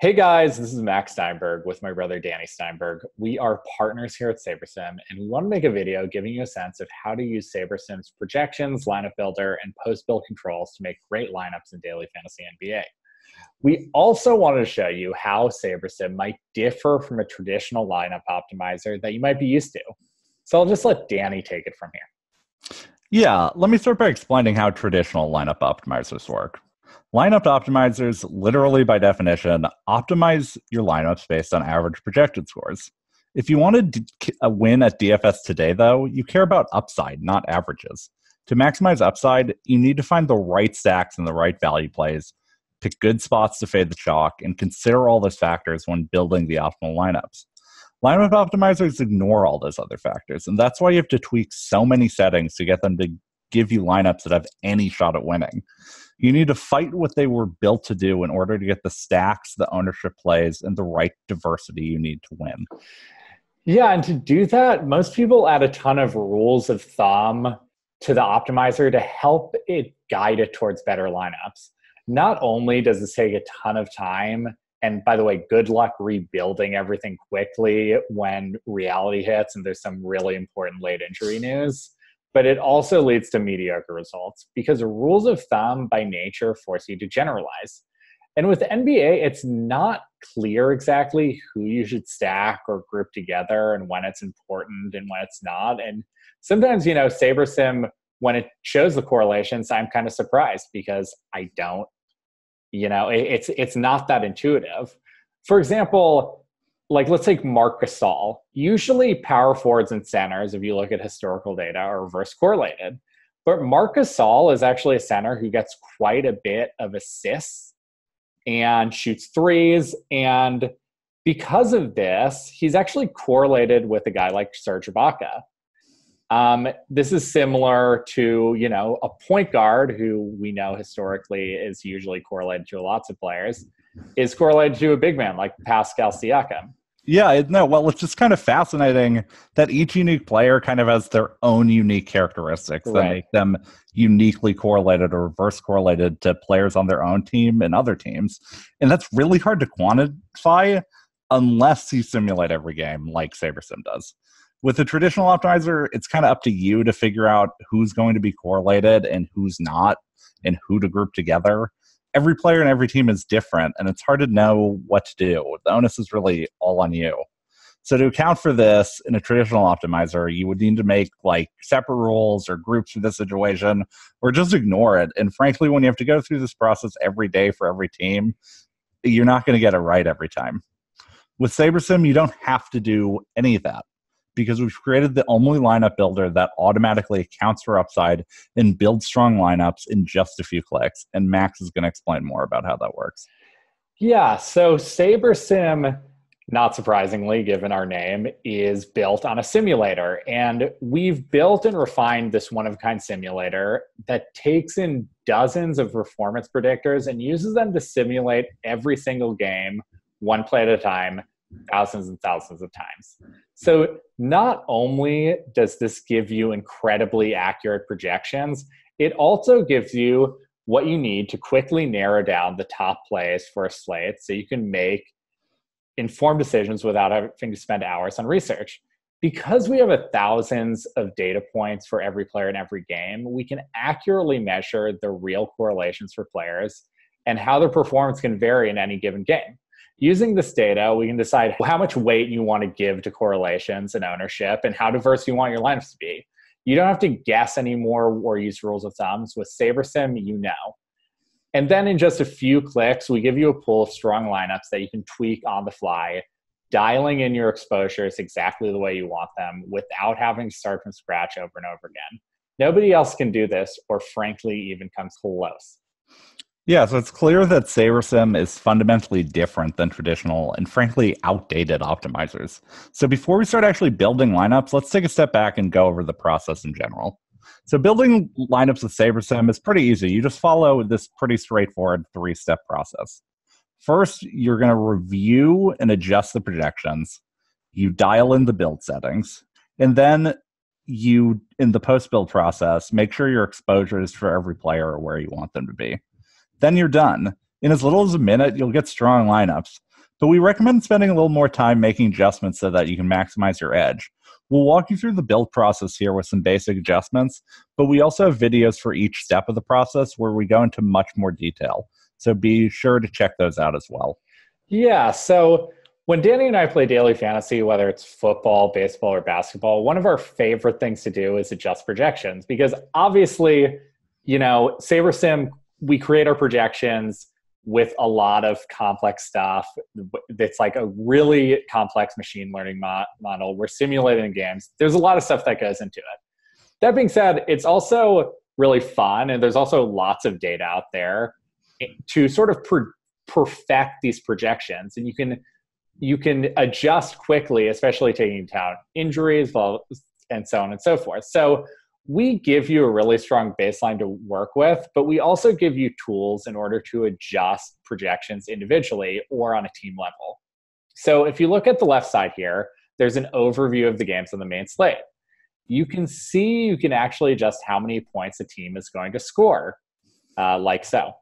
Hey guys, this is Max Steinberg with my brother Danny Steinberg. We are partners here at SaberSim, and we want to make a video giving you a sense of how to use SaberSim's projections, lineup builder, and post-build controls to make great lineups in daily fantasy NBA. We also wanted to show you how SaberSim might differ from a traditional lineup optimizer that you might be used to. So I'll just let Danny take it from here. Yeah, let me start by explaining how traditional lineup optimizers work. Lineup optimizers, literally by definition, optimize your lineups based on average projected scores. If you wanted a win at DFS today, though, you care about upside, not averages. To maximize upside, you need to find the right stacks and the right value plays, pick good spots to fade the chalk, and consider all those factors when building the optimal lineups. Lineup optimizers ignore all those other factors, and that's why you have to tweak so many settings to get them to give you lineups that have any shot at winning. You need to fight what they were built to do in order to get the stacks, the ownership plays, and the right diversity you need to win. Yeah, and to do that, most people add a ton of rules of thumb to the optimizer to help it guide it towards better lineups. Not only does this take a ton of time, and by the way, good luck rebuilding everything quickly when reality hits and there's some really important late injury news, but it also leads to mediocre results because rules of thumb by nature force you to generalize. And with NBA, it's not clear exactly who you should stack or group together and when it's important and when it's not. And sometimes, SaberSim, when it shows the correlations, I'm kind of surprised because I don't, it's not that intuitive. For example, let's take Marc Gasol. Usually power forwards and centers, if you look at historical data, are reverse correlated. But Marc Gasol is actually a center who gets quite a bit of assists and shoots threes. And because of this, he's actually correlated with a guy like Serge Ibaka. This is similar to, a point guard who we know historically is usually correlated to lots of players, is correlated to a big man like Pascal Siakam. Yeah, well, it's just kind of fascinating that each unique player kind of has their own unique characteristics that make them uniquely correlated or reverse correlated to players on their own team and other teams. And that's really hard to quantify unless you simulate every game like SaberSim does. With a traditional optimizer, it's kind of up to you to figure out who's going to be correlated and who's not and who to group together. Every player and every team is different, and it's hard to know what to do. The onus is really all on you. So to account for this in a traditional optimizer, you would need to make separate rules or groups for this situation, or just ignore it. And frankly, when you have to go through this process every day for every team, you're not going to get it right every time. With SaberSim, you don't have to do any of that, because we've created the only lineup builder that automatically accounts for upside and builds strong lineups in just a few clicks. And Max is going to explain more about how that works. Yeah, so SaberSim, not surprisingly, given our name, is built on a simulator. And we've built and refined this one-of-a-kind simulator that takes in dozens of performance predictors and uses them to simulate every single game, one play at a time, thousands and thousands of times. So not only does this give you incredibly accurate projections, it also gives you what you need to quickly narrow down the top plays for a slate so you can make informed decisions without having to spend hours on research. Because we have thousands of data points for every player in every game, we can accurately measure the real correlations for players and how their performance can vary in any given game. Using this data, we can decide how much weight you want to give to correlations and ownership and how diverse you want your lineups to be. You don't have to guess anymore or use rules of thumbs. With SaberSim, you know. And then in just a few clicks, we give you a pool of strong lineups that you can tweak on the fly, dialing in your exposures exactly the way you want them without having to start from scratch over and over again. Nobody else can do this, or frankly, even comes close. Yeah, so it's clear that SaberSim is fundamentally different than traditional and frankly outdated optimizers. So before we start actually building lineups, let's take a step back and go over the process in general. So building lineups with SaberSim is pretty easy. You just follow this pretty straightforward 3-step process. First, you're going to review and adjust the projections. You dial in the build settings. And then you, in the post-build process, make sure your exposures for every player are where you want them to be. Then you're done. In as little as a minute, you'll get strong lineups. but we recommend spending a little more time making adjustments so that you can maximize your edge. We'll walk you through the build process here with some basic adjustments, but we also have videos for each step of the process where we go into much more detail. So be sure to check those out as well. Yeah, so when Danny and I play daily fantasy, whether it's football, baseball, or basketball, one of our favorite things to do is adjust projections because obviously, SaberSim, we create our projections with a lot of complex stuff. It's like a really complex machine learning model. We're simulating games. There's a lot of stuff that goes into it. That being said, it's also really fun, and there's also lots of data out there to sort of perfect these projections. And you can adjust quickly, especially taking into account injuries and so on and so forth. So we give you a really strong baseline to work with, but we also give you tools in order to adjust projections individually or on a team level. So if you look at the left side here, there's an overview of the games on the main slate. You can see you can actually adjust how many points a team is going to score, like so.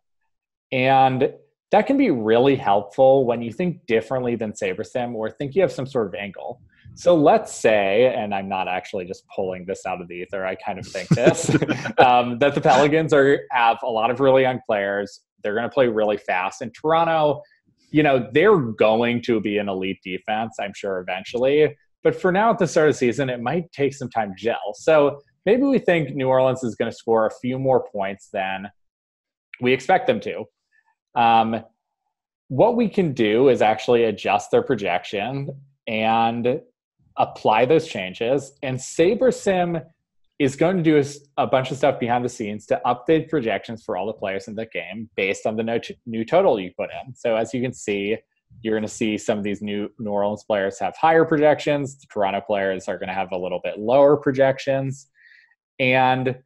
And that can be really helpful when you think differently than SaberSim or think you have some sort of angle. So let's say, and I'm not actually just pulling this out of the ether, I kind of think this, that the Pelicans have a lot of really young players. They're going to play really fast. And Toronto, they're going to be an elite defense, I'm sure, eventually. But for now, at the start of the season, it might take some time to gel. So maybe we think New Orleans is going to score a few more points than we expect them to. What we can do is actually adjust their projection and apply those changes. And SaberSim is going to do a bunch of stuff behind the scenes to update projections for all the players in the game based on the new total you put in. So as you can see, you're going to see some of these New Orleans players have higher projections. The Toronto players are going to have a little bit lower projections. And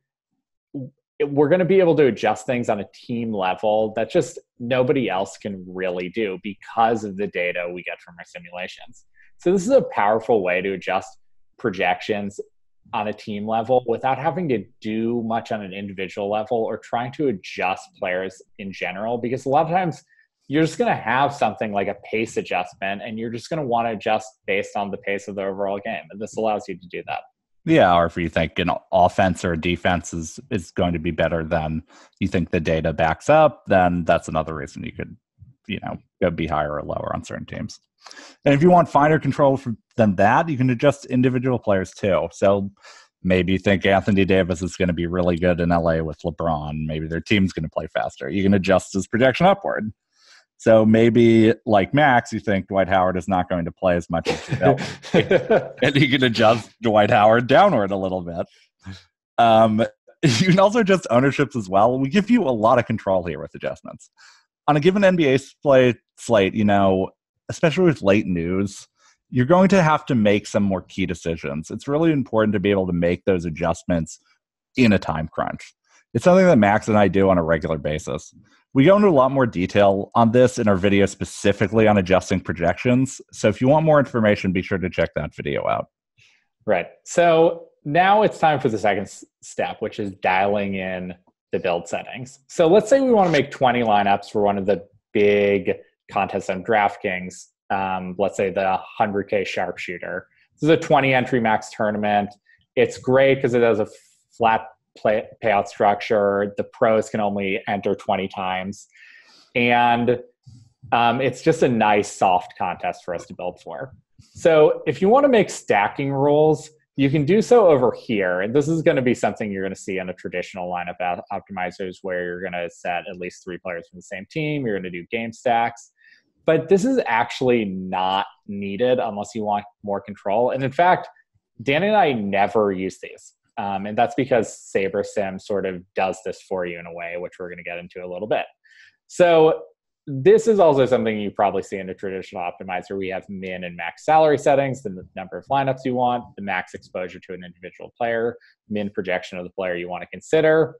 we're going to be able to adjust things on a team level that just nobody else can really do because of the data we get from our simulations. So this is a powerful way to adjust projections on a team level without having to do much on an individual level or trying to adjust players in general, because a lot of times you're just going to have something like a pace adjustment and you're just going to want to adjust based on the pace of the overall game. And this allows you to do that. Yeah, or if you think an offense or a defense is going to be better than you think the data backs up, then that's another reason you could, go be higher or lower on certain teams. And if you want finer control than that, you can adjust individual players too. So maybe you think Anthony Davis is going to be really good in LA with LeBron. Maybe their team's going to play faster. You can adjust his projection upward. So maybe, like Max, you think Dwight Howard is not going to play as much as you know, and you can adjust Dwight Howard downward a little bit. You can also adjust ownerships as well. We give you a lot of control here with adjustments. On a given NBA slate, especially with late news, you're going to have to make some more key decisions. It's really important to be able to make those adjustments in a time crunch. It's something that Max and I do on a regular basis. We go into a lot more detail on this in our video specifically on adjusting projections. So if you want more information, be sure to check that video out. Right. So now it's time for the second step, which is dialing in the build settings. So let's say we want to make 20 lineups for one of the big contests on DraftKings. Let's say the 100K sharpshooter. This is a 20 entry max tournament. It's great because it has a flat payout structure. The pros can only enter 20 times. And it's just a nice soft contest for us to build for. So if you want to make stacking rules, you can do so over here. And this is going to be something you're going to see on a traditional lineup optimizers where you're going to set at least 3 players from the same team. You're going to do game stacks. But this is actually not needed unless you want more control. And in fact, Danny and I never use these. And that's because SaberSim sort of does this for you in a way, which we're going to get into a little bit. So this is also something you probably see in a traditional optimizer. We have min and max salary settings, the number of lineups you want, the max exposure to an individual player, min projection of the player you want to consider,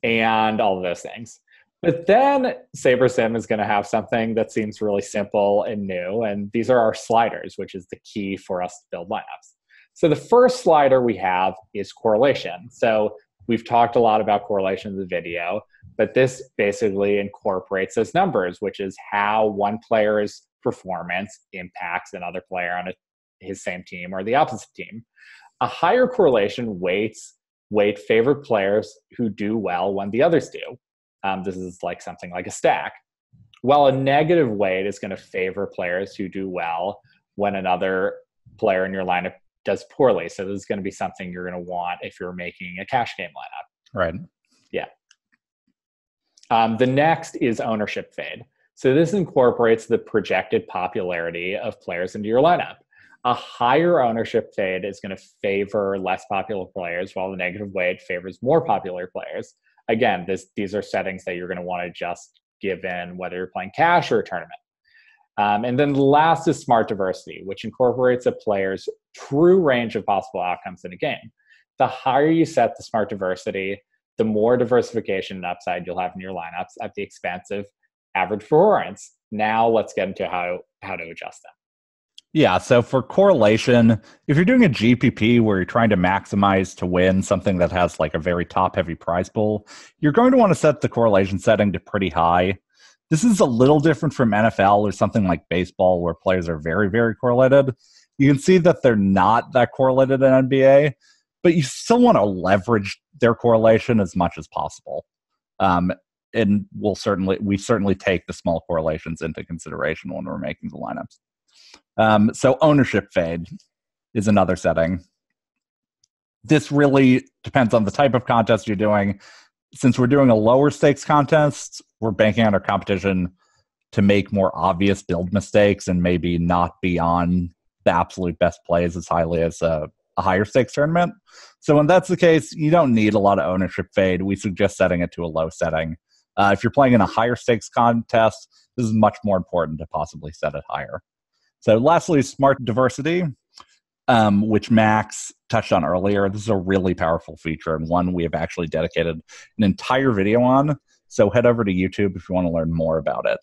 and all of those things. But then SaberSim is going to have something that seems really simple and new, and these are our sliders, which is the key for us to build lineups. So the first slider we have is correlation. So we've talked a lot about correlation in the video, but this basically incorporates those numbers, which is how one player's performance impacts another player on his same team or the opposite team. A higher correlation weight favor players who do well when the others do. This is like something like a stack. While a negative weight is going to favor players who do well when another player in your lineup does poorly. So this is going to be something you're going to want if you're making a cash game lineup. Right. Yeah. The next is ownership fade. So this incorporates the projected popularity of players into your lineup. A higher ownership fade is going to favor less popular players, while the negative weight favors more popular players. Again, these are settings that you're going to want to adjust given whether you're playing cash or a tournament. And then the last is smart diversity, which incorporates a player's true range of possible outcomes in a game. The higher you set the smart diversity, the more diversification and upside you'll have in your lineups at the expense of average performance. Now let's get into how to adjust them. Yeah, so for correlation, if you're doing a GPP where you're trying to maximize to win something that has like a very top-heavy prize pool, you're going to want to set the correlation setting to pretty high. This is a little different from NFL or something like baseball where players are very, very correlated. You can see that they're not that correlated in NBA, but you still want to leverage their correlation as much as possible. And we certainly take the small correlations into consideration when we're making the lineups. So ownership fade is another setting. This really depends on the type of contest you're doing. Since we're doing a lower stakes contest, we're banking on our competition to make more obvious build mistakes and maybe not be on the absolute best plays as highly as a higher stakes tournament. So when that's the case, you don't need a lot of ownership fade. We suggest setting it to a low setting. If you're playing in a higher stakes contest, this is much more important to possibly set it higher. So lastly, smart diversity, which Max touched on earlier. This is a really powerful feature and one we have actually dedicated an entire video on. So head over to YouTube if you want to learn more about it.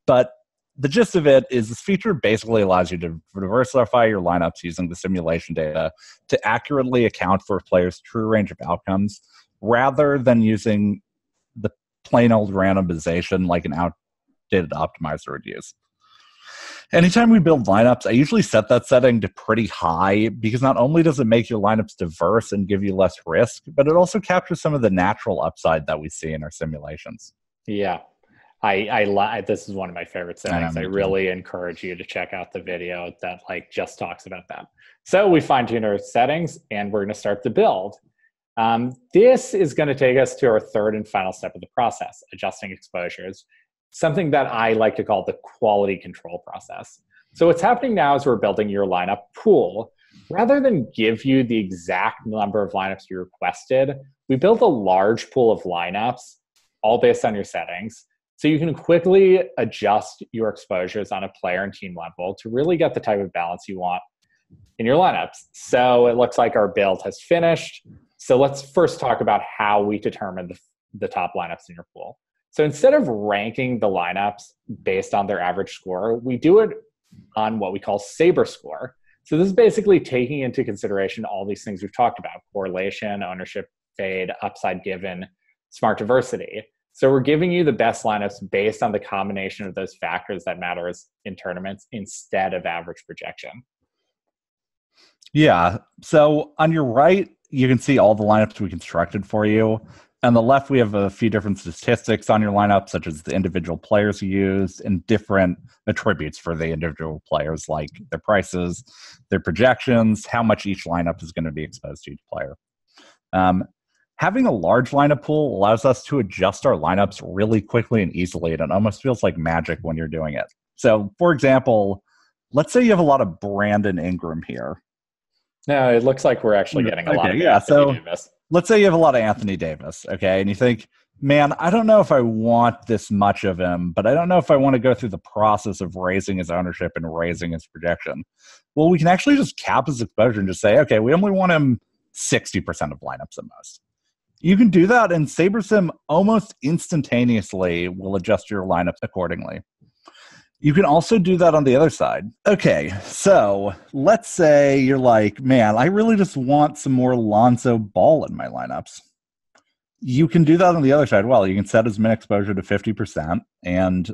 But the gist of it is this feature basically allows you to diversify your lineups using the simulation data to accurately account for a player's true range of outcomes rather than using the plain old randomization like an outdated optimizer would use. Anytime we build lineups, I usually set that setting to pretty high because not only does it make your lineups diverse and give you less risk, but it also captures some of the natural upside that we see in our simulations. Yeah, this is one of my favorite settings. I really encourage you to check out the video that just talks about that. So we fine-tune our settings and we're going to start the build. This is going to take us to our third and final step of the process, adjusting exposures. Something that I like to call the quality control process. So what's happening now is we're building your lineup pool. Rather than give you the exact number of lineups you requested, we built a large pool of lineups, all based on your settings. So you can quickly adjust your exposures on a player and team level to really get the type of balance you want in your lineups. So it looks like our build has finished. So let's first talk about how we determine the top lineups in your pool. So instead of ranking the lineups based on their average score, we do it on what we call SaberScore. So this is basically taking into consideration all these things we've talked about: correlation, ownership fade, upside given, smart diversity. So we're giving you the best lineups based on the combination of those factors that matters in tournaments instead of average projection. Yeah. So on your right, you can see all the lineups we constructed for you. On the left, we have a few different statistics on your lineup, such as the individual players you used and different attributes for the individual players, like their prices, their projections, how much each lineup is going to be exposed to each player. Having a large lineup pool allows us to adjust our lineups really quickly and easily, and it almost feels like magic when you're doing it. So, for example, let's say you have a lot of Brandon Ingram here. No, it looks like we're actually getting a lot of Anthony Davis. Let's say you have a lot of Anthony Davis, okay? And you think, man, I don't know if I want this much of him, but I don't know if I want to go through the process of raising his ownership and raising his projection. Well, we can actually just cap his exposure and just say, okay, we only want him 60% of lineups at most. You can do that, and SaberSim almost instantaneously will adjust your lineup accordingly. You can also do that on the other side. Okay, so let's say you're like, man, I really just want some more Lonzo Ball in my lineups. You can do that on the other side. Well, you can set his min exposure to 50% and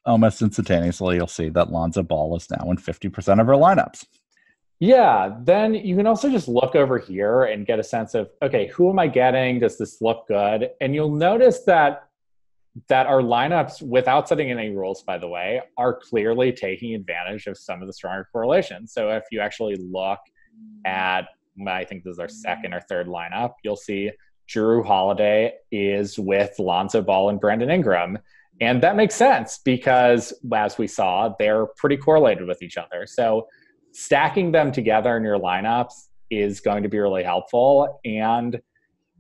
almost instantaneously, you'll see that Lonzo Ball is now in 50% of our lineups. Yeah, then you can also just look over here and get a sense of, okay, who am I getting? Does this look good? And you'll notice that our lineups, without setting any rules, by the way, are clearly taking advantage of some of the stronger correlations. So if you actually look at, I think this is our second or third lineup, you'll see Jrue Holiday is with Lonzo Ball and Brandon Ingram. And that makes sense because, as we saw, they're pretty correlated with each other. So stacking them together in your lineups is going to be really helpful. And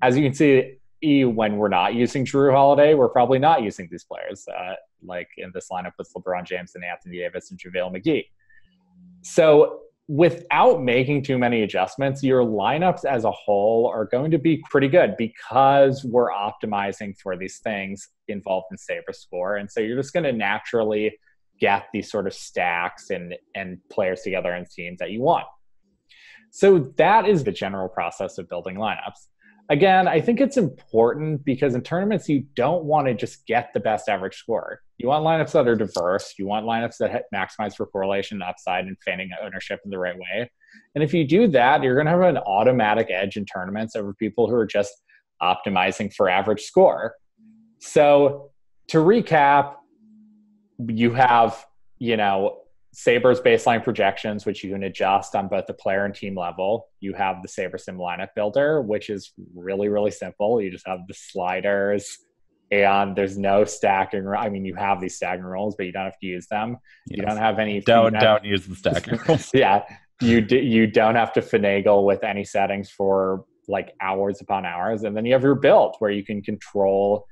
as you can see, when we're not using Jrue Holiday, we're probably not using these players, like in this lineup with LeBron James and Anthony Davis and JaVale McGee. So without making too many adjustments, your lineups as a whole are going to be pretty good because we're optimizing for these things involved in SaberScore. And so you're just going to naturally get these sort of stacks and players together in teams that you want. So that is the general process of building lineups. Again, I think it's important because in tournaments, you don't want to just get the best average score. You want lineups that are diverse. You want lineups that maximize for correlation and upside and fanning ownership in the right way. And if you do that, you're going to have an automatic edge in tournaments over people who are just optimizing for average score. So to recap, you have, Saber's baseline projections, which you can adjust on both the player and team level. You have the SaberSim lineup builder, which is really, really simple. You just have the sliders and there's no stacking. I mean, you have these stacking rules, but you don't have to use them. Yes. You don't have any. Don't use the stacking rules. Yeah. You don't have to finagle with any settings for like hours upon hours. And then you have your build where you can control,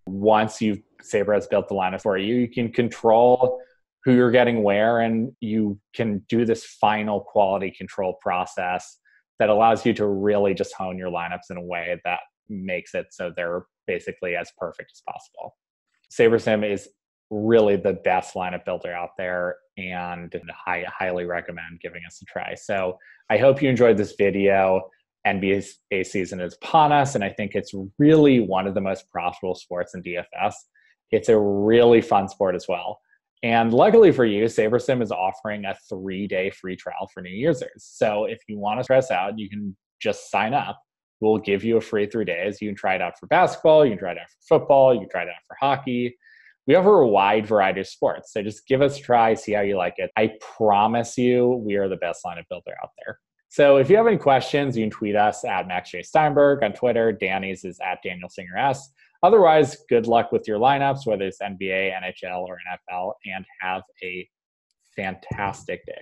once Saber has built the lineup for you, you can control who you're getting where, and you can do this final quality control process that allows you to really just hone your lineups in a way that makes it so they're basically as perfect as possible. SaberSim is really the best lineup builder out there, and I highly recommend giving us a try. So I hope you enjoyed this video. NBA season is upon us, and I think it's really one of the most profitable sports in DFS. It's a really fun sport as well. And luckily for you, SaberSim is offering a 3-day free trial for new users. So if you want to try us out, you can just sign up. We'll give you a free 3 days. You can try it out for basketball. You can try it out for football. You can try it out for hockey. We offer a wide variety of sports. So just give us a try, see how you like it. I promise you, we are the best lineup builder out there. So if you have any questions, you can tweet us at MaxJSteinberg on Twitter. Danny's is at DanielSingerS. Otherwise, good luck with your lineups, whether it's NBA, NHL, or NFL, and have a fantastic day.